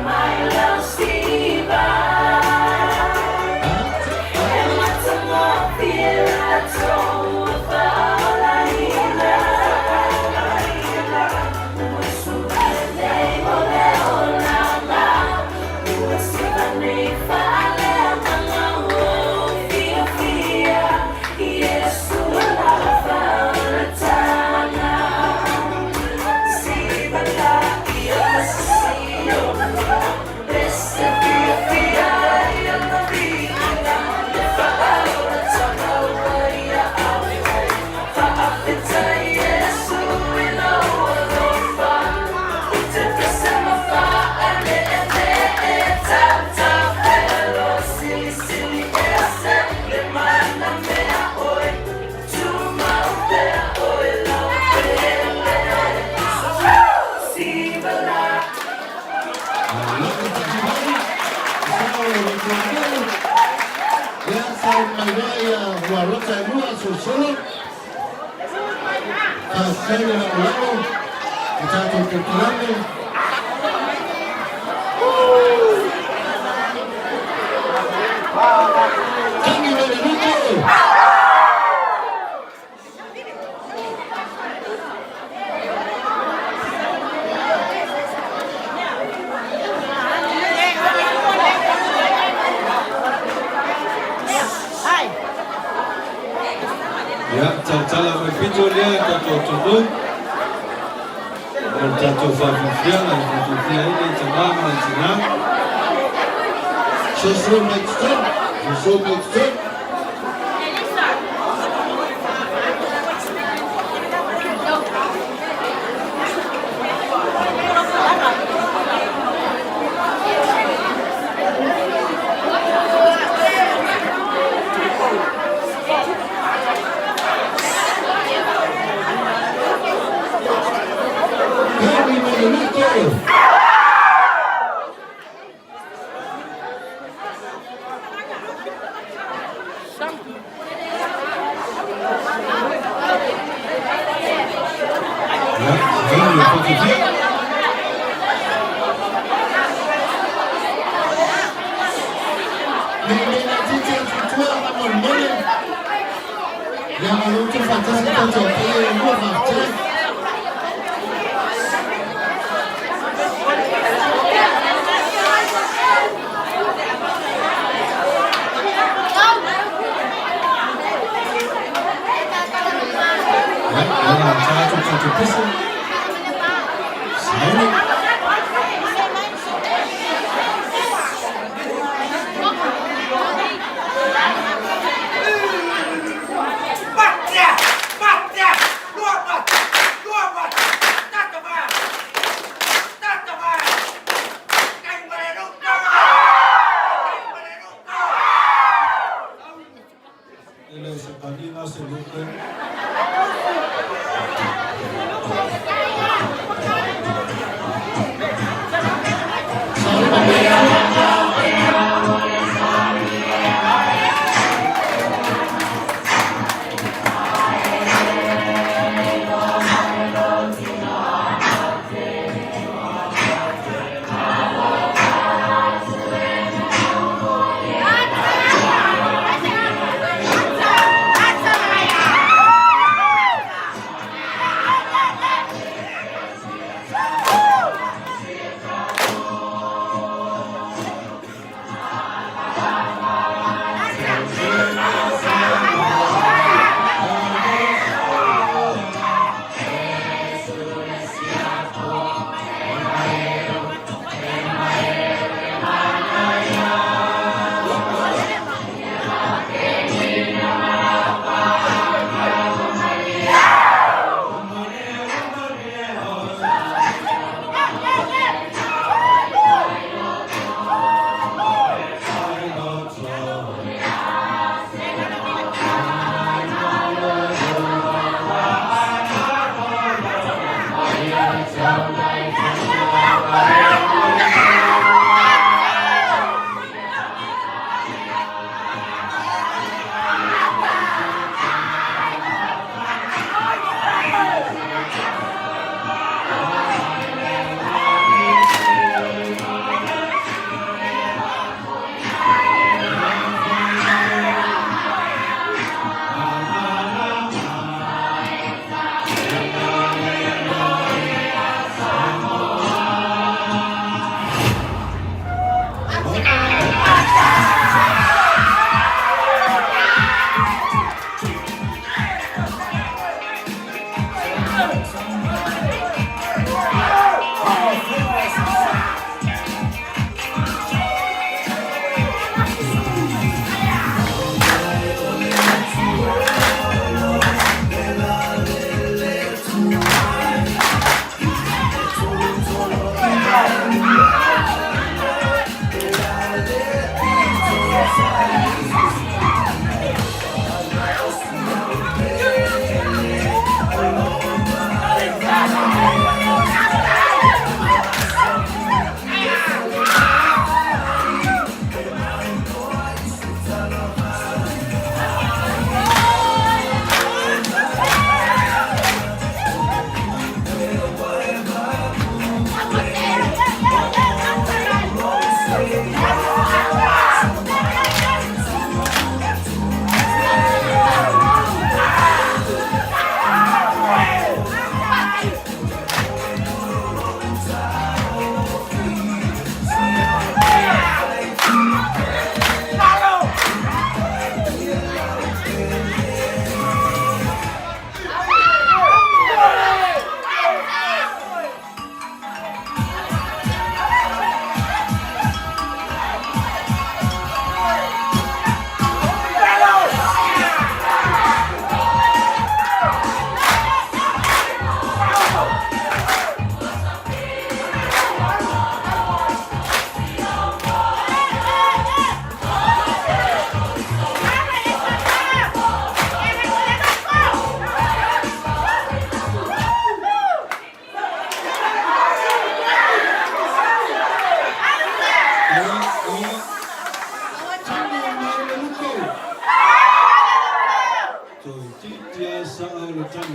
my love, Steve. Rota Lua Solo, Castello Lago, Itato Culturale. Tangi Benvenuto! Ja, tala me pitolia tato tudu. Tato fafia ile tamama tina. So next time.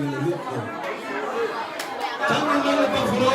le luko. Tangi ngale pafuro.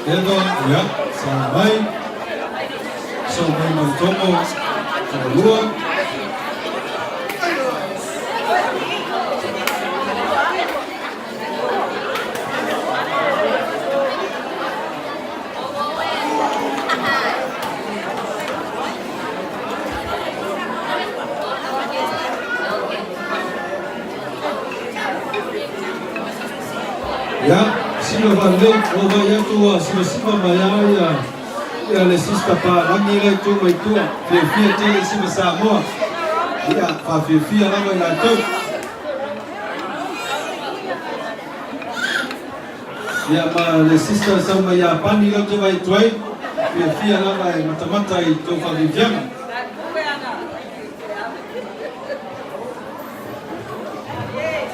Edo ya sampai sampai mentomo kedua. Ya, sila balik, oba ya tua, sila sipa mayaya, Ia le sista palangi le tu mai tua. Fia tele si Samoa. Ia fia lava ia tau. Ia ma le sista sama ia pani le tu mai tuai. Fia lava e matamata i tu faviviana.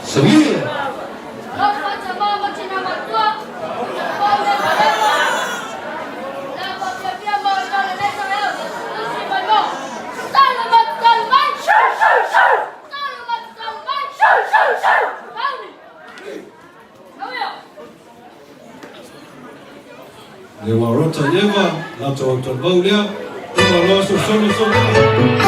Sabia. Le warota leva, la to baulia, le loso solo.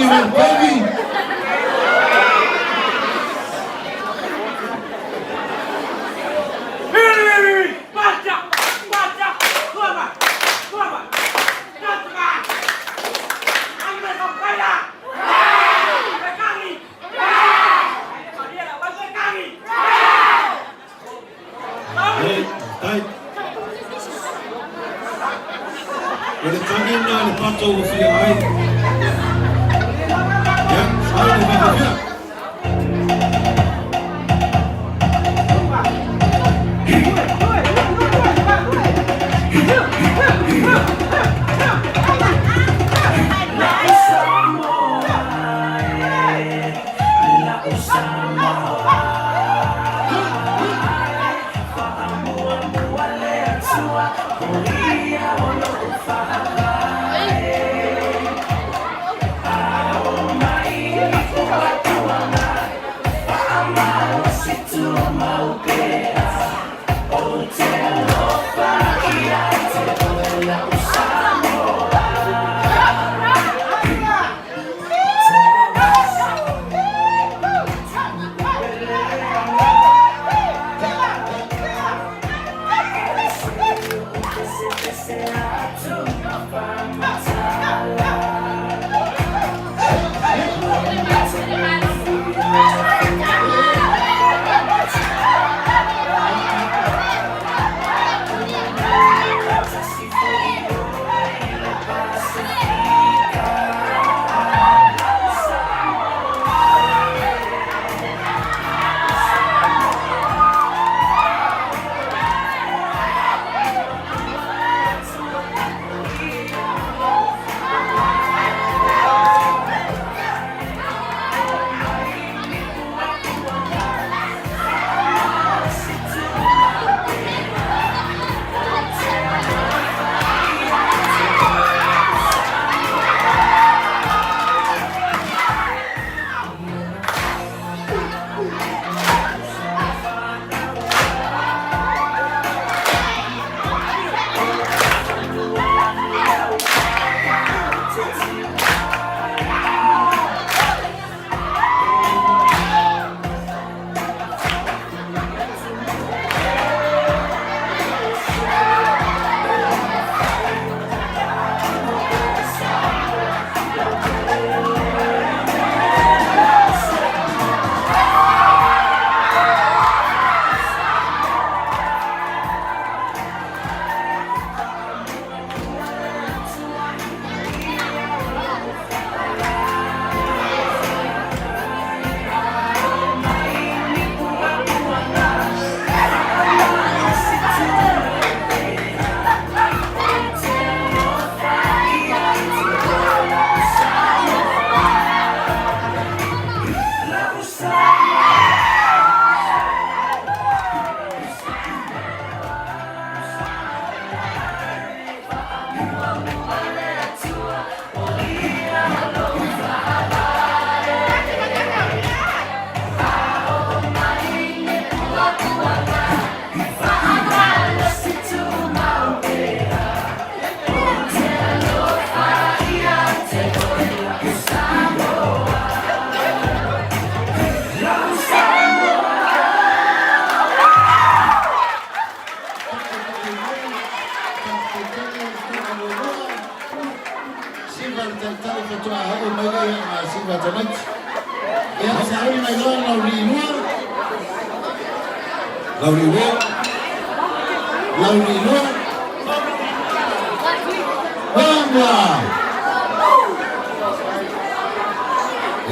Steven Baby. Over for your eye. Yeah, slowly back up here.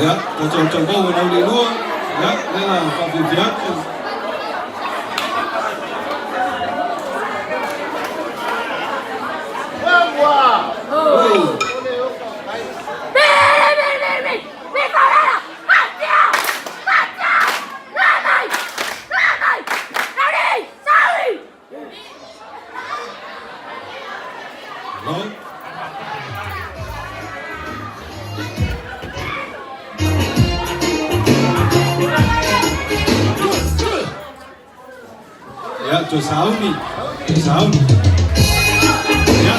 Dạ, trồng câu ở đâu đi luôn. Dạ, đây là phạm vi phía. Ya, cho sáu đi. Sáu. Ya.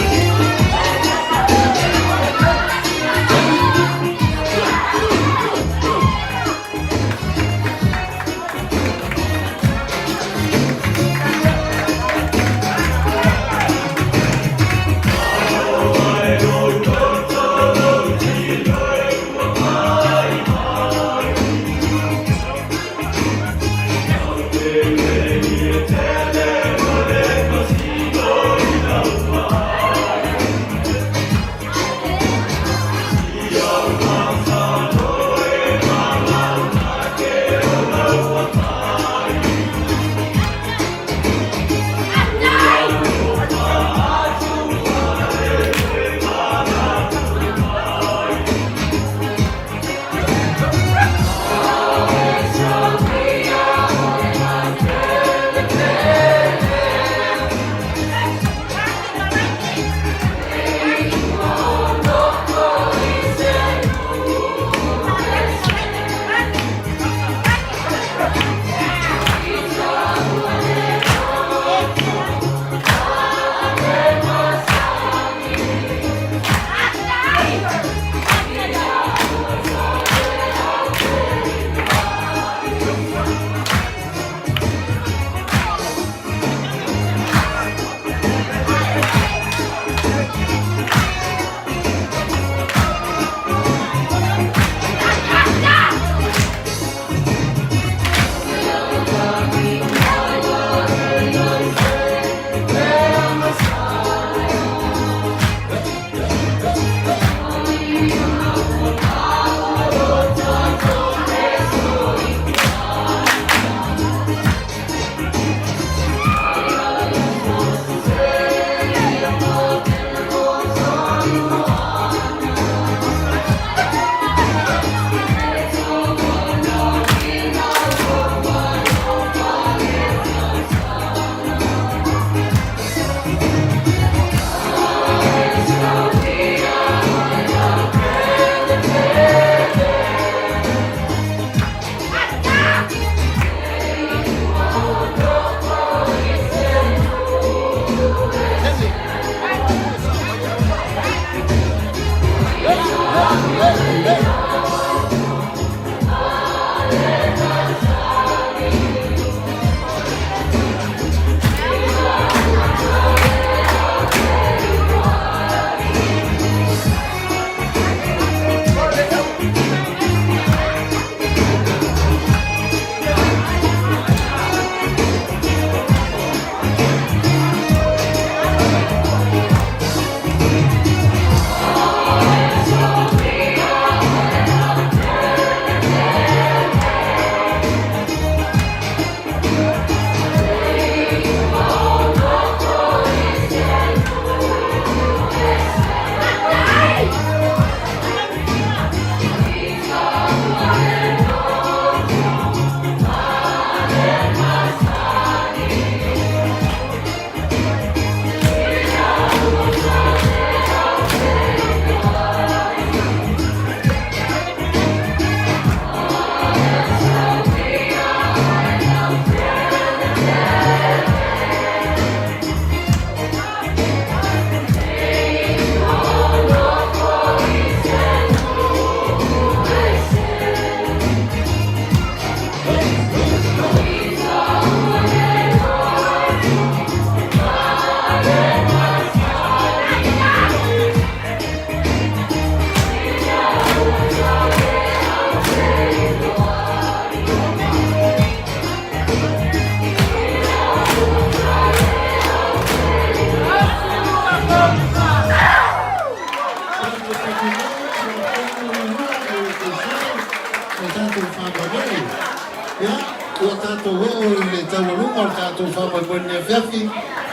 mo tatou whamai moene fiafi,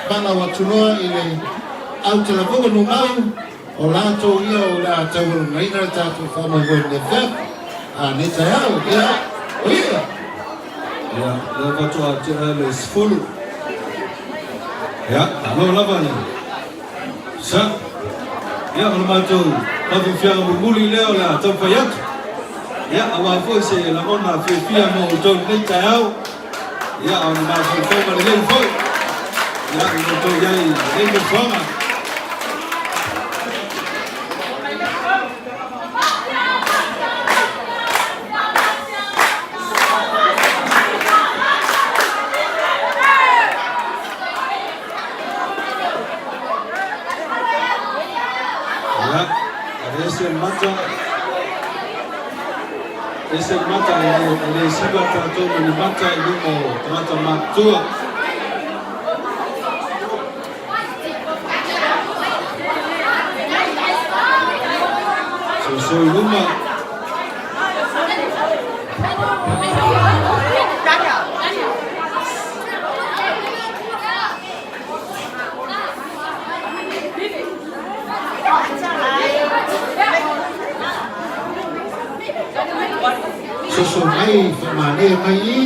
mana watunoa i le au te lakonga Nuumau, o lātou ia o lātou ngaina tatou whamai moene fiafi, a neta iau, ia, o ia. Ia, le watoa te le sifuru. Ia, alo lava ni. Sa, ia, o le mātou, mafi whianga mumuli leo la tau whai atu. Ia, awa fwoi se la mona whia mo o tau nei tai au. Ia, o le mātou whauma le lei fwoi. Ia, o tau iai, lei me whanga. Ese mata le siba tato ni mata yumo mata matua. So luma. So mai whamane mai i.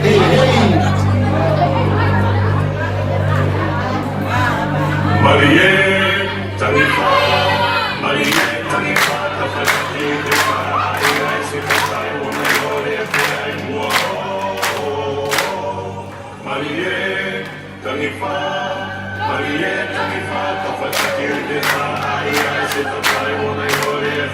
Hey. Marie, Tanifa, Marie, Tanifa, Tafati, Defa, I see the time when I go there, Marie, Tanifa, Tafati, Defa, I see the time when I go there,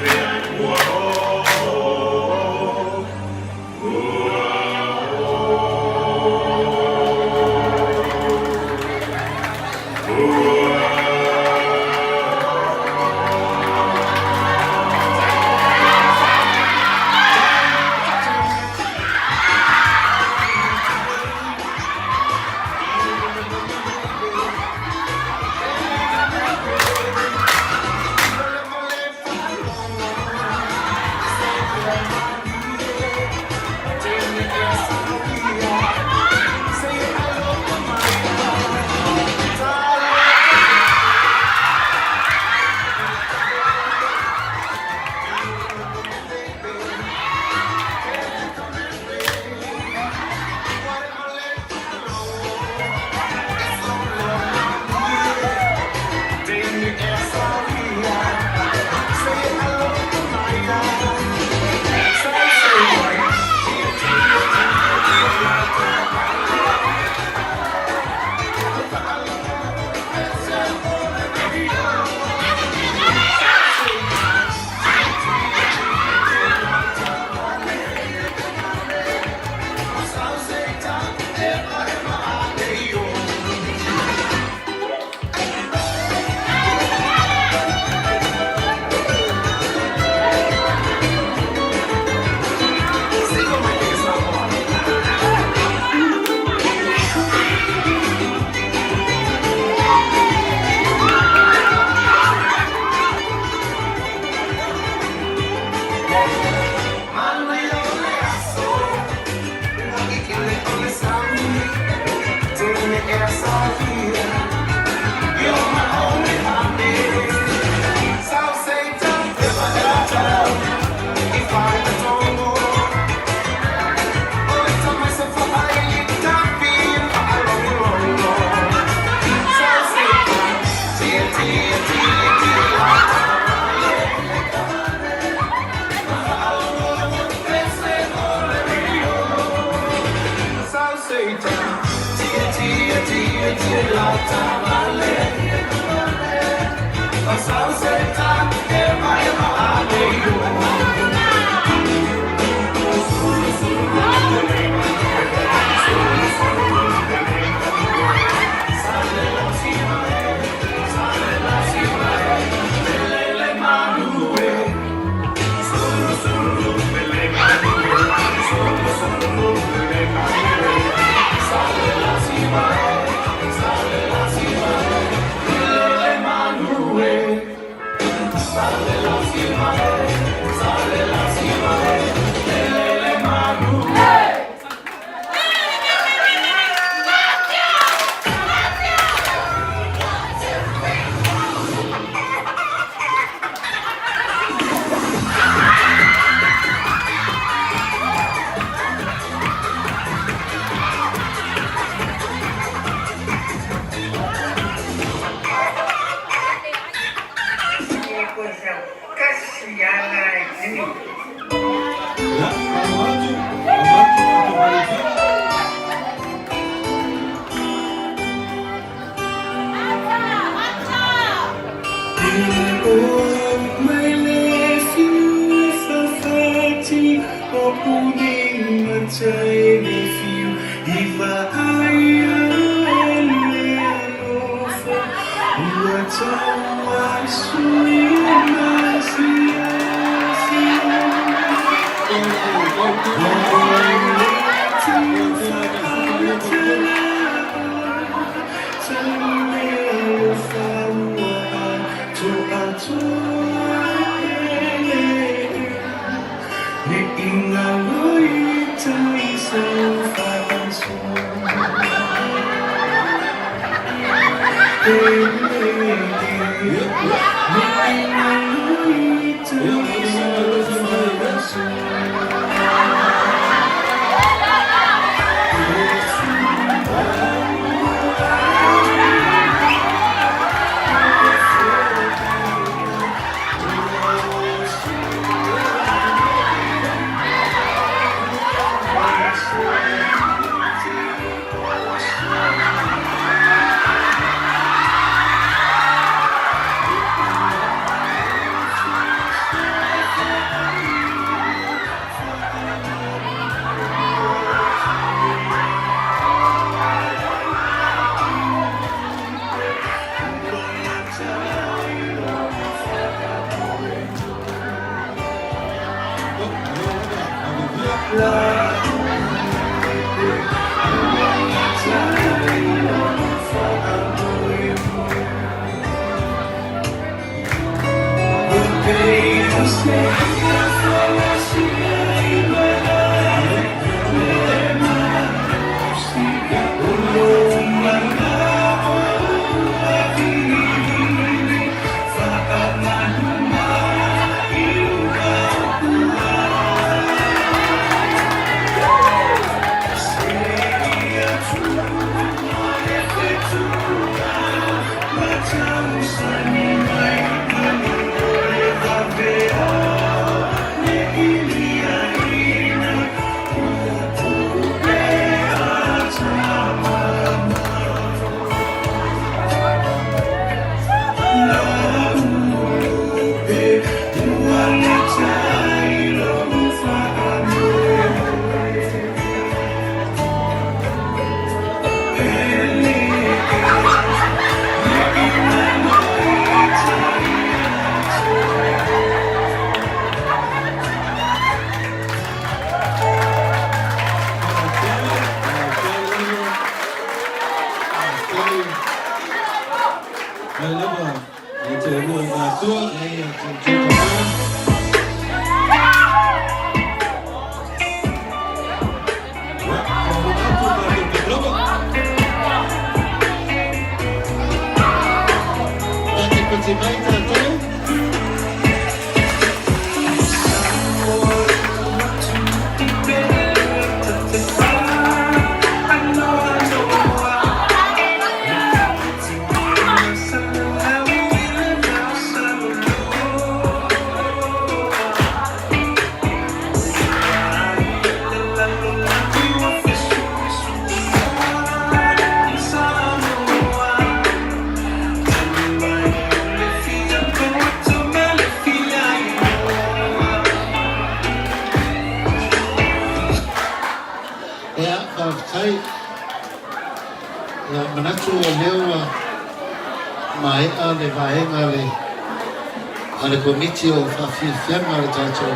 Committee of Fiamma Tato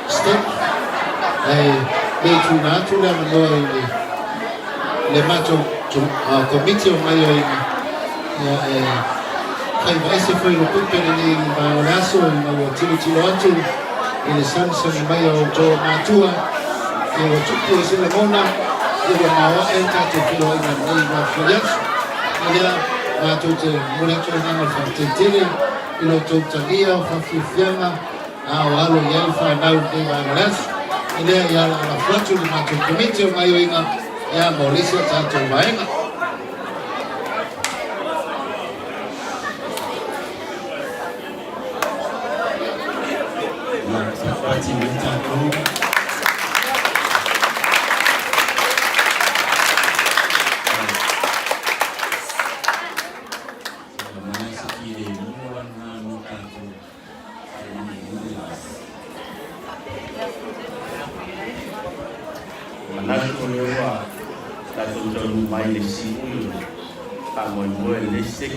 Step Betu Natula Manoy Le Mato Committee of Mayo Esse foi o Pupen em Mauraço, no Tilo ele Samson Mayo to Matua, e o Tupu Silamona, e o Mao Enta Tilo na Folhas, e a Matu Murato na Fantile. Ilo tutalia ufafifiana au halo yaifa nao ni wangaras ile ya watu ni matukumiti umayo inga ya Mauricio tanto waenga na safari mitatu mai le siu ta mo le sek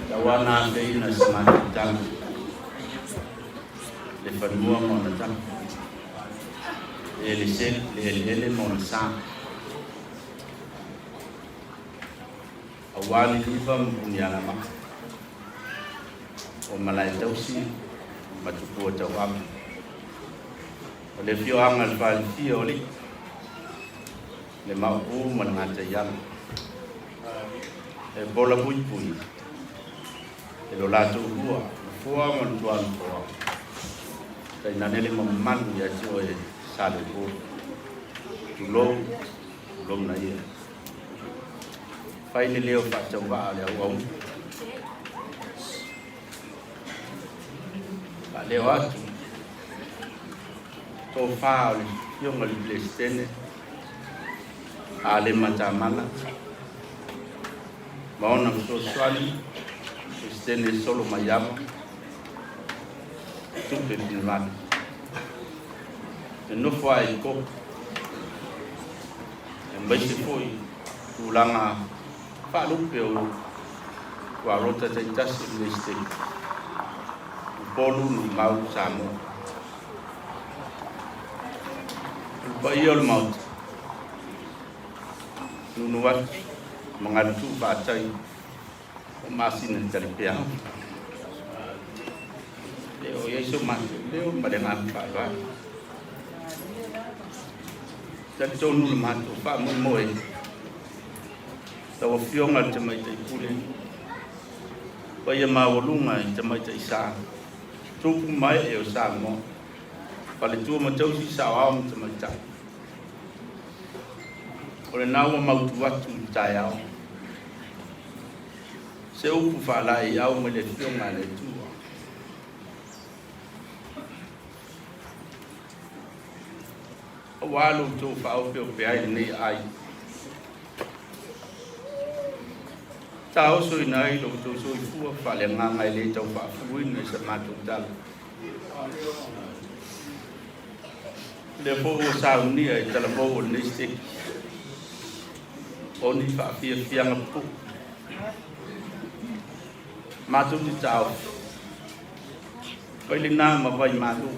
ta wana de na smart tang le fanua mo na tang le sek le mo na sa awali libam punya nama o malai tausi matupu tawam le fio angal fal fio li le mau mengajar yang e bola pui e lo lato ua fua man tuan fua kai na nele man ya tio e sale ko lo na ye fai le leo fa chamba le au ba le wa to fa yo ngali blestene ale matamala maona so swali stene solo mayama tupe binwan no foi ko mbese foi tulanga pa lupeo wa rota te tasi liste bolu Nuumau samo Paia le maut nunuat mengadu batai masin terpia leo Iesu mati leo madengan pa dan tonu matu pa moe tawa fionga jamai tai pule Paia mawalunga jamai tai sa tuku mai e sa mo pale tu ma tau si sa wa mo jamai tai ore nawa mautu watu tai ao se upu falai au me le fionga le tu walu tu fa o pe ai nei ai tao sui nai lo tu sui fu fa le nganga le tau fa fu ni se ma tu dal le po sa uni ai tala mo ni sti oni fa fianga pu ma tu ti tao poi le na ma vai ma tu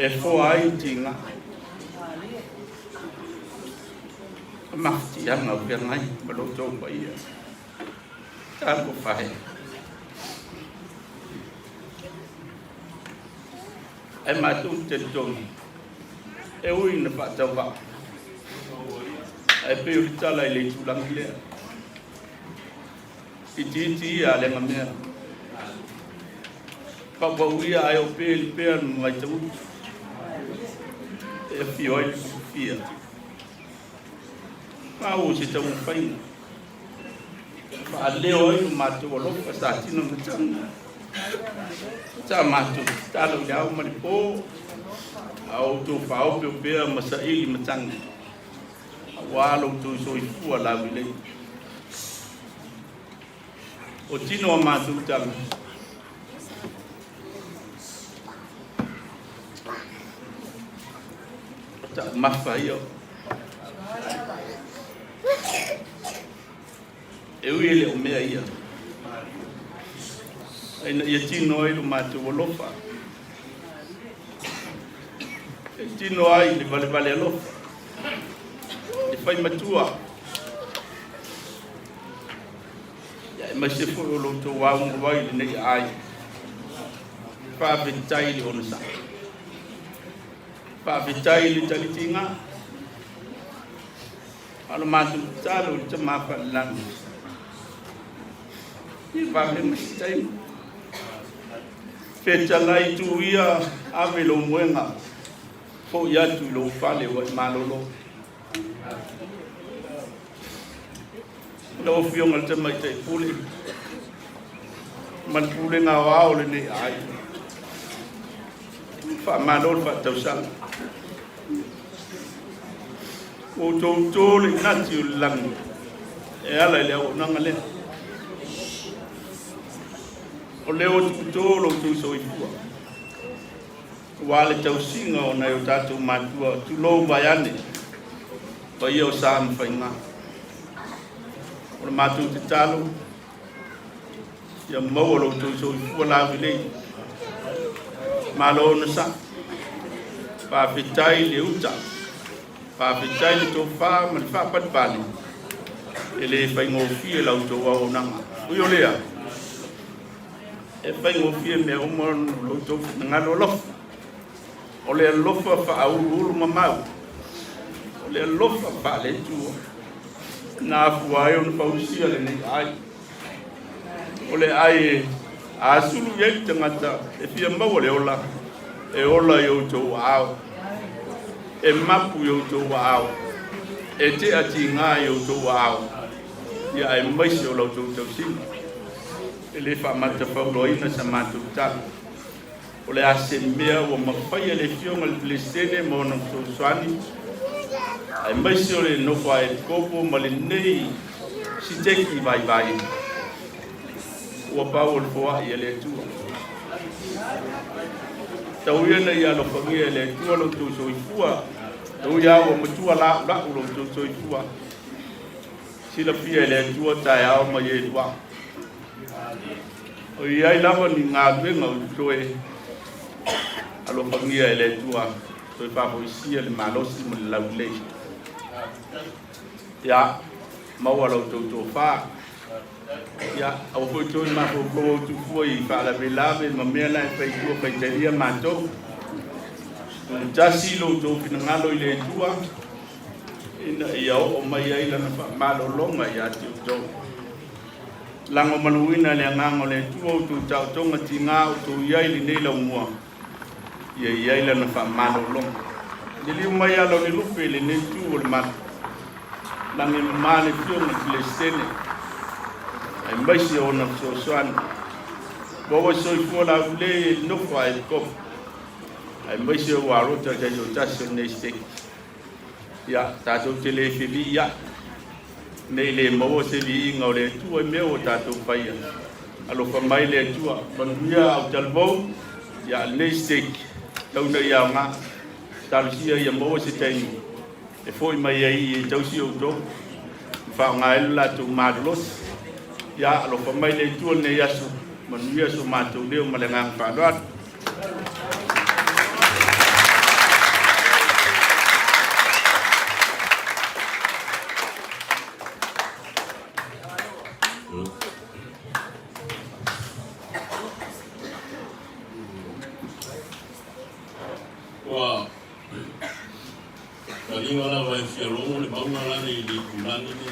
e fo ai tinga ma ti anga pe ngai ma lo to Paia ta ko fai ai ma tu te tong e ui na pa ta va ai pe u ta la le tu lang le ti ale ngamia pa ui ai o pe mai tu e fioi fia mau se tau fai fa leo ai matu lo fa sa tino mchan cha matu ta lo ya o maripo au tu fa o pe masaili mchan wa lo tu so i fu la vile o tino matu ta mafaio e ui le o mea ia ai na ia tino ai lo matu wolofa e tino ai le vale alofa e fai matua ia e mai se fo lo to wa un vai le nei ai fa vitai le onsa pa vitai le talitinga alo matu talo chama pa lan i va me mistai fecha lai tu ia ave lo muenga fo ia tu lo fale wa malolo lo fiong al chama tai puli man puli nga wa le ni ai fa malol fa tausan o to le nati lang e ala le o nangale o le o to lo tu so i fu wale tau singa o na yo tatu matua tu lo bayane pa yo sam fainga o matu te talo ya mo lo tu so i fu la vile malo no sa pa vitai le uta pa vitai le to fa man fa pat bali ele fa ngo fi la to wa ona uyo lea e fa ngo fi me o mo lo to ngalo lo o le lo fa au lu mamau o le lo fa le tu na fuai on pausia le nei ai ole ai a sulu ye tangata e fia mau le ola yo to ao e mapu yo to ao e te ati nga yo to ao ya e mai se ola to sin ele fa mata fa loina sa matu ta ole a se mea o mafai le fionga le sene mo no so swani ai mai se ole no fa e kopo male nei si teki vai vai o Paul foa ia le tua tau ia na ia lo fangia le tua lo tu so ifua tau ia o matua la lo tu so ifua sila pia le tua tai au ma ye tua o ia i lava ni ngā venga o toe alo fangia le tua so fa ho isia le malosi mo le laulei ya mau alo tu fa ya au ko to ma ko tu foi fa la belave ma me la pe tu pe teria mato jasi lo to finangalo ile tua ina ia o mai ai la na malo longa ya tu to lango manuina le ngango le tu tau tonga tinga tu ia ile nei la mua ia ile na fa malo longa dili mai alo le lupe le ne tu o ma lange male tu le sene ai mai se ona so swan bo so ko la le no fa e ko ai mai se wa rota ja jo ta se ne ste ya ta so tele fi bi ya nei le mo se bi ngole tu e me o ta to Paia alo fa mai le tu ban ya au talbo ya le ste tau na ya nga ta sia ya mo se tai e foi mai ai tau si o do fa ngai la tu madlos ya lo fa mai le tu ne Iesu man Iesu ma tu leo malengang fa doat Wow. Kali wala wa fialo le bauma la ni di kulani ni.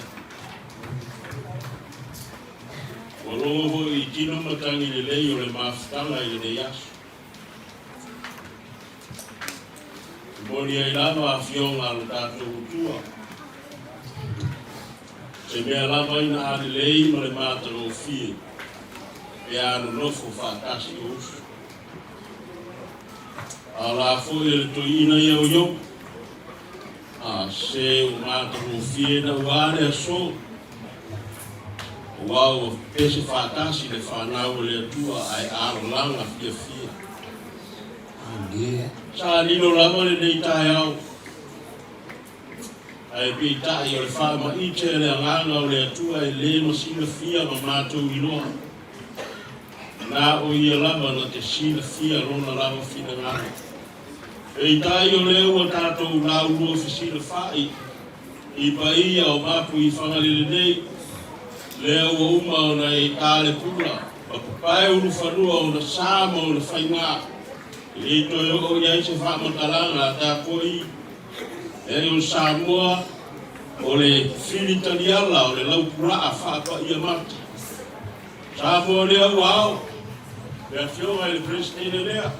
Walo i kino matangi le lei o le mafutanga i le Iesu. Mori ai lava a fionga le tātou tua. Se mea lava ina a le lei ma le mātaro fie. E anu nofo whātasi o usu. A la fo e le toina iau iau. A se o mātaro fie na wale a so. Wow, pese fatasi le whanau le tua ai arolanga fia fia. Sa nino lama le nei tai au. Ai pi tai o le whama ite le anganga o le tua e le no sila fia ma mātou inoa. Nā o ia lama na te sila fia rona lama fina ngana. E tai o leo a tātou lau lua fi sila whai. I Paia o Mapuifagalele nei. Leo o uma o na e tāle pula, a papai uru whanua o na sāma o na whainga. I to e o iai se whamatalanga a tā koi. E o Samoa o le Filitaliala o le laupura a whapa ia mati. Samoa lea wao, mea whionga le Presidente lea.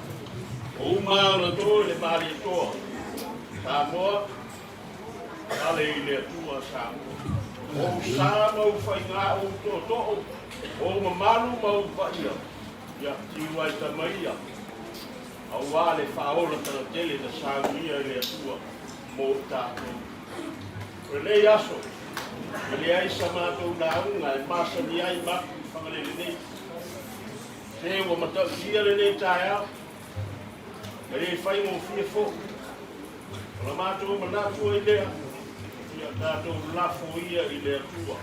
O uma o na tō le mari toa. Samoa, ale i lea tua Samoa. O sama u whainga o tō, o mamalu mau Paia, ia tiwai tamaia. Au wale whaola tana tele na sāwia le atua mō tātou. Rene Iesu, le ai sa mātou naunga e māsani ai Mapuifagalele nei. Te ua matau sia le nei tai au, e le whainga o fia fō. Ola mātou manatu ai lea. Ia tātou lafo ia i le atua.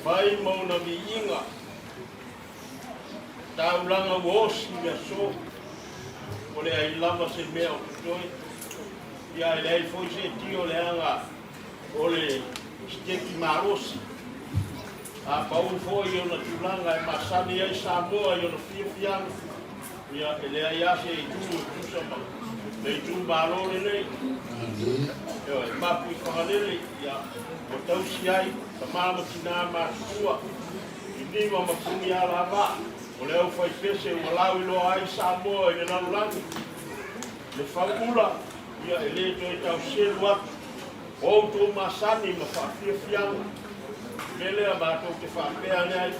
Whai mauna mi inga. Tāu langa wosi mea so. O le ai lava se mea o tutoi. Ia e le ai foi se tio le anga. O le steki marosi. A pau foi o na tulanga e masani ai Samoa i o na fia fianga. Ia e le ai ase i tū tusama. le tu balole le yo Mapuifagalele ya o tausi ai ka mama tina matua ni ma mafuni ala ba o leo fai pese o lau ilo ai Samoa i na langi le faula ya ele to tausi wa o to masani ma fa fiang mele ba to ke fa pe ane ai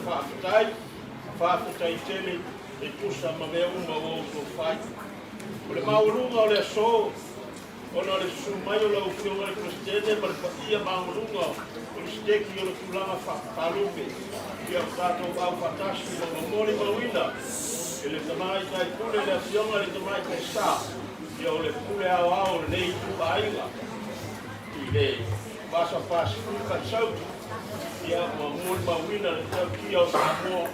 fa tai tele e tusa ma me uma o to fai o le maulunga o le so ona le sumayo la ufiona le presidente ma le Paia maulunga o le steki o le tulanga falupe ia kato au fatasi o mori mawina ele tamai tai kule le afiona le tamai kai sa ia o le kule au le nei tu aiga i le pasa ka sauti ia mori mawina le tau kia o Samoa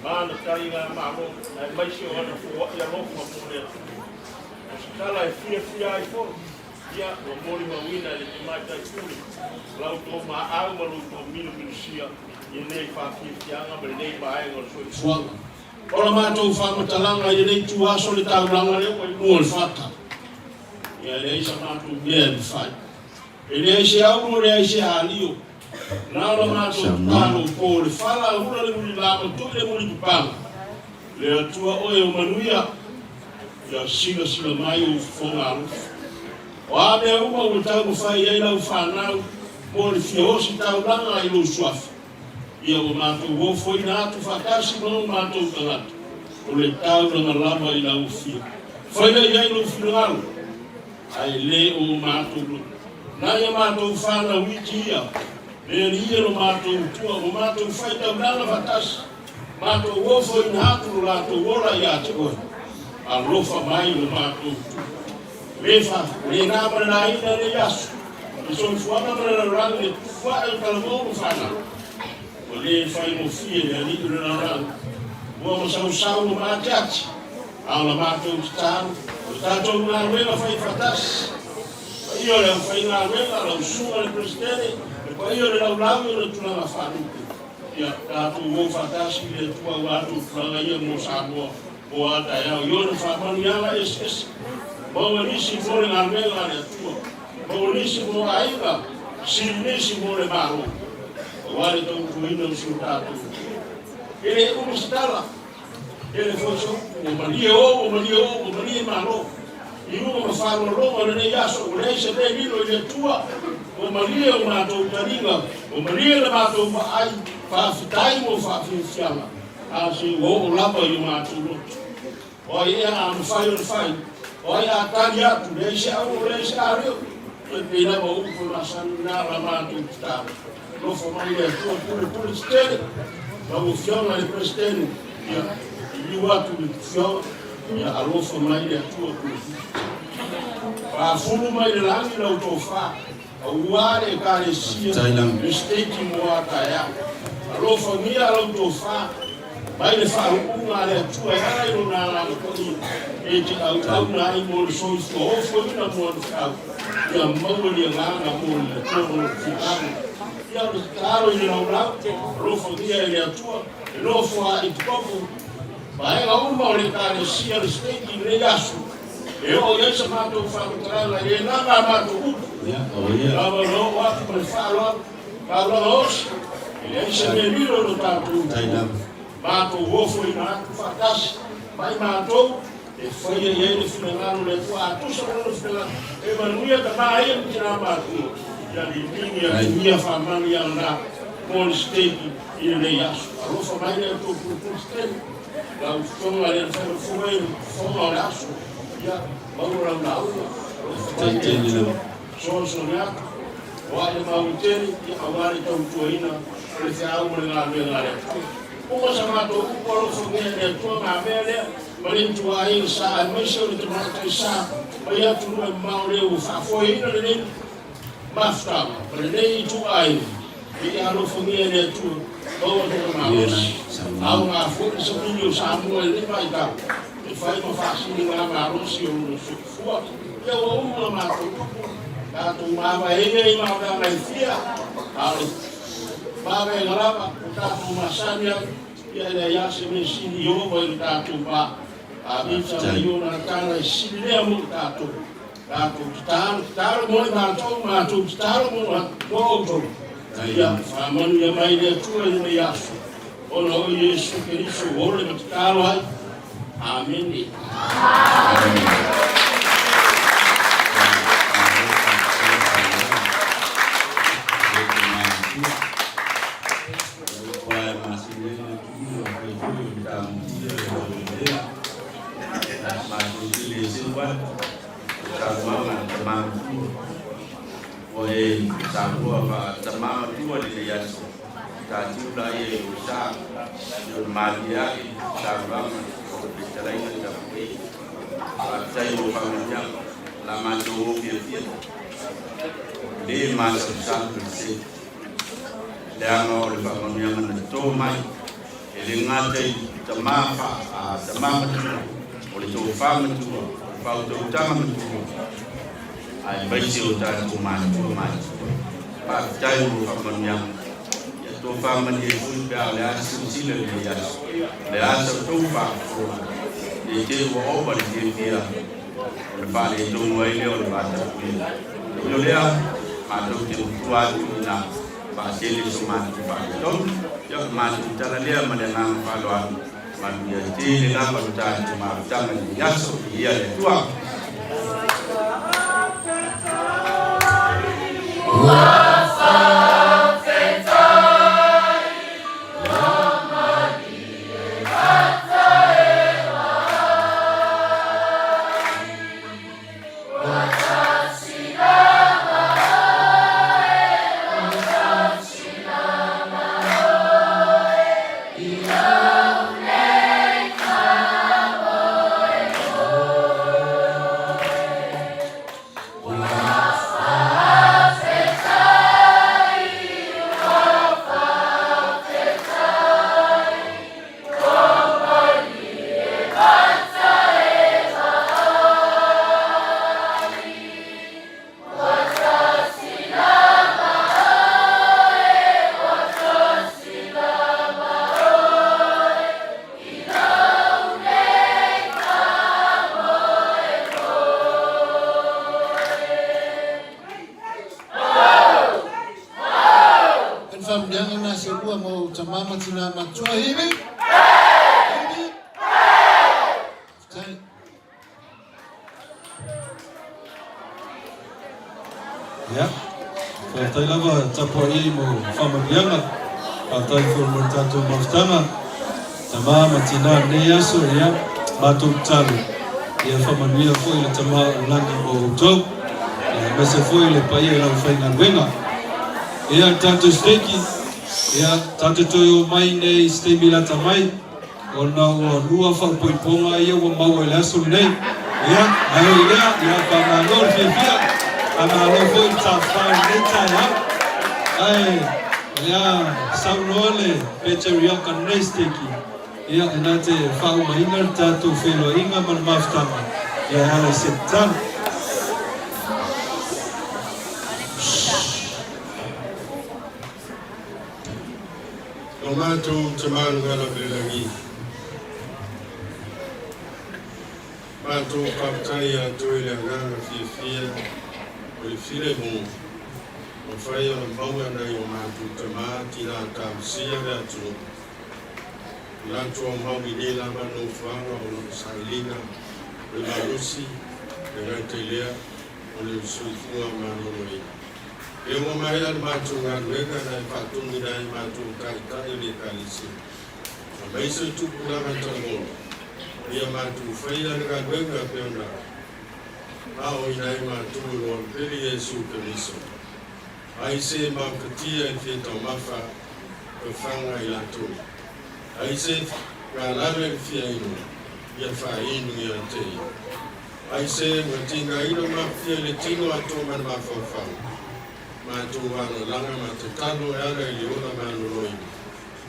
mana tainga mamo ai mai se ona fo ia lo ko mo le kala e fia ai fo ia o mori mawina le mai tai kule lau to ma au ma lu to minu sia i nei fa fia nga ma nei ba ai ngol so ora ma to fa matalanga i nei tu aso le tau langa le ko mo le fata ia le isa ma tu bien fa e le se au mo le se alio na lo ma to talo po le fala ura le muli la to le muli pa le atua o e manuia ya sila mai o fonga o ave uma o tau fai ai la fanau mo le fiosi tau langa i lo suaf ia o mato wo foi na tu fakasi no mato tanga o le tau na lava i la ufia foi ai lo final ai le o mato na ia mato fana wikia le ia lo mato tua o mato fai tau langa fakasi mato wo foi na tu la to ora ia te a lofa mai lo mato lefa le nabra na ina le yasu e son fuana para la rande fa el calmo fana o le fai mo fie le ni le na ran mo sa no matach a la mato sta to na nueva fai fatas io le fai na nueva la usuma le presidente e poi io le laulavo le tuna la fanu ya ta tu mo fatas le tua watu franga ia mo Samoa o ata ya yo le fa manu ya la es mo nisi mo le ngamela le tua mo nisi mo aiga si nisi mo le maro o wale to kuina usutatu ele umstala ele foso o mali maro i mo fa lo le yaso o le se be vino le tua o mali o ma to taringa o mali le ma to ai fa fitai mo fa fiama asi o lapa i ma to o ia am fai o ia talia tu le se ario e pena o ko la sanna la ma tu sta lo fo mai le tu stelle ma o fiona le presidente ia i wa tu fiona ia alo fo mai le tu pa fulu mai le langi lo to fa o wale Ekalesia le steki mo ata ya alo fo mia lo to fa mai le fa una le tu ai no na la ko ni e ti au na ai mo so fo na mo fa ya mo le na mo le to fi ia lo caro i no la lo fo dia le tu lo fo a itopo vai la uma le Ekalesia le steki le yasu e o ia se mato fa tra la e na mato ya o ia la lo wa per farlo Carlos e se me miro no tanto mato wo foi na fatas vai mato e foi ele final le tua tu só no final e manuia da mai em tira mato já de minha família na com stake e le yasu allo família to por stake lá o som ali foi laço ya vamos lá só sonhar o ai mauteri e agora então tuina esse algo na minha uma chamado o polo foguete tua mabele mas tu aí sa mas eu te mostro sa mas tu não maure o foi ele basta prendei tu aí e algo foguete tu ou tu maus ao na fogo sobrinho Samuel ele vai dar e faz uma faxina na marosi ou fuo eu uma mato tu mava ele mava na fia Baba ngalaba utatu masanya ya ya semesini yo bo utatu ba Bisa mayona tana isilea mo tato. Tato taro mo mato taro mo moto. Ya famanu ya mai le tua ni Iesu. Ono Iesu Keriso ore matalo ai. Amen. ai baisi o tātou mātua mātua. Pātai o whakamanuyama. Ia tō whamani e fui pēr le asu sila le Iesu. Le asa tō whakafua. E te ua opa le te pia. O le whale e tō mwai leo le wātau pia. Io lea, mātou te utua atu ina. Pātele so mātou whakatonu. Ia mātou tala lea ma le ngāma whalo atu. Mātou ia te le ngāma tātou mātanga le Iesu. Ia le tua. Ya, tai lava tapo i mo whamarianga, tai whurmo tātou mautanga, tama matina ne Iesu ia, mātou talu. Ia whamanuia fwoi le tama ulangi o utau, mese fwoi le Paia lau whainga wenga. Ia tātou steki, ia tātou toi o mai nei stemi lata mai, o na ua lua whaupoiponga ia ua maua le aso nei. Ia, nao i lea, ia whanganor whiawhia, ana lo foi tafai neta ya ai ya saunole pecheria kan nesteki ya enate fau mainar tatu felo inga man maftama ya ala setan Tomato taman gala belagi Mato kaptaya toile nganga fia o file mo o fai o maua nei o mātou tamāti nā tāmsia rea tū. Lanto o maui ni lama no whanga o no sailina, o marusi, e rai te lea, o le suifua mānonoi. E o mai al mātou ngā ruega nei whatungi nei mātou kai le Ekalesia. A maisa tupu lama tango, ia mātou whaia ngā ruega peona. Ao inai mātou o peri Iesu Keriso. Ai se makatia e whietau mawha ka whanga i lato. Ai se ngā lawe whia ino, ia wha inu i a tei. Ai se matinga ino mawhia le tino ato man mawhawhau. Mātou wano langa ma te talo e ala i leona mano loini.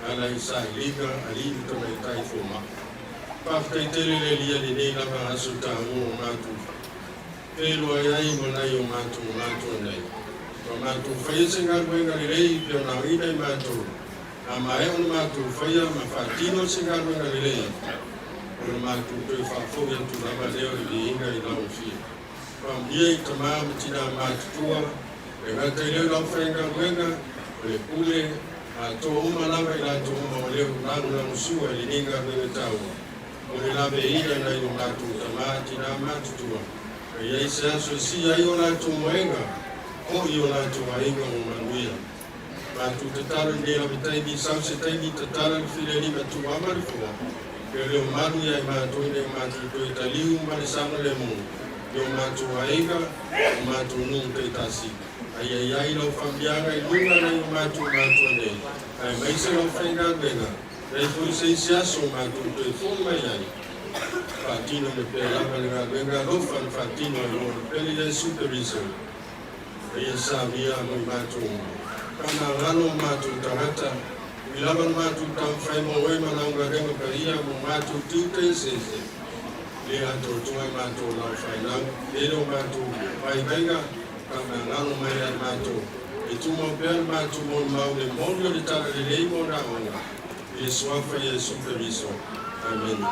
Ala i sa liga a linu tana i tai fōma. Pafkai tele le lia ni nei lama asu tā o mātou. Pero ai mo nai o mātou nei. O mātou whaia se ngā ruenga ni rei pio nā ina i mātou. A mai o mātou whaia ma whātino se ngā ruenga ni rei. Ora mātou tui whaafonga tu nama leo I le inga I lau fia. Pamia I tamā matina mātutua, e ngata I leo lau whainga wenga, o le pule, a tō uma lava I la tō uma o leo nanu na musua I le ninga wenga tau. O le lawe ina na I o mātou tamā tina mātutua. E iei se aso si ai o nātou moenga, o I o nātou ainga o manuia. Mātou tatara I le lawe taimi, sau se taimi tatara I while ni matu amarifua. Ke leo manu ia I mātou I le mātou toi taliu mare sana le mo. Leo mātou ainga, o mātou nung te tasi. Ai ai lau whambianga I lunga na I mātou nei. Ai maise lau whainga wenga. Rei fui se isi aso mātou toi whong mai ai. Whatino me pe lava le ngā wenga lofan whatino I o peli Iesu Keriso. Ia sa mia mo I mātou. Kana ngano mātou tangata. I lava mātou tau whai mo oi manaunga renga Paia mo mātou tiute sese. Le ato tunga mātou lau whai nau. Lero mātou whai wenga. Kana ngano mai ai mātou. E tumo pēr mātou mo mau le mono le tara le lei mo na onga. E suafa Iesu Keriso. Amen.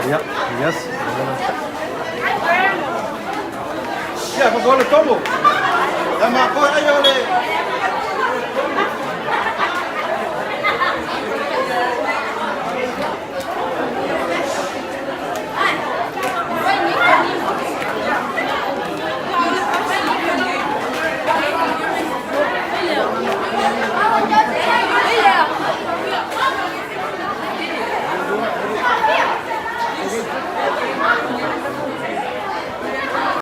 Yeah, yes. Yeah, kau boleh tunggu. Nama kau ayo le.